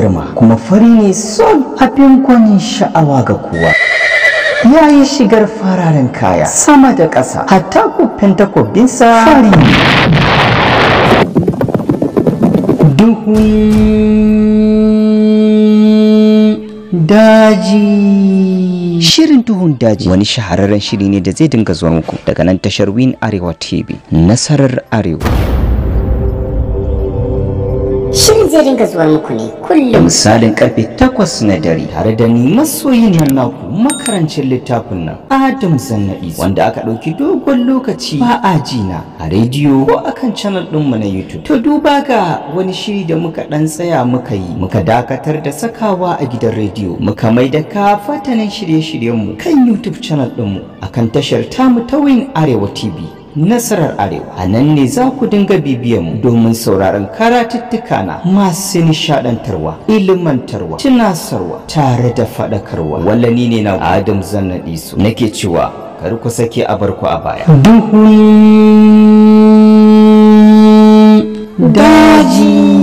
girma kuma fari ne son abin gwanin sha'awa ga kowa. Ya yi shigar fararen kaya sama da ƙasa, hatta kuffin takobinsa fari ne. Duhun daji. Shirin Duhun Daji wani shahararren shiri ne da zai dinga zuwa muku daga nan tashar Win Arewa TV, nasarar Arewa. Shirin zai dinga zuwa muku ne kullum misalin karfe 8 na dare tare da ni masoyin nan naku makarancin littafin nan Adam Zannadi, wanda aka ɗauki dogon lokaci ba a jina a rediyo ko akan channel ɗinmu na YouTube. To duba ga wani shiri da muka ɗan tsaya muka yi, muka dakatar da sakawa a gidan rediyo, muka mai da kafatanin shirye-shiryenmu kan YouTube channel ɗinmu akan tashar tamu ta Win Arewa TV, nasarar Arewa. A nan ne za ku dinga bibiyan mu domin sauraron karatuttuka na masu nishadantarwa, ilimantarwa, tunasarwa tare da faɗakarwa. Wallani ne na Adam Zannadi su nake cewa kar ku sake a barku a baya. Duhun daji.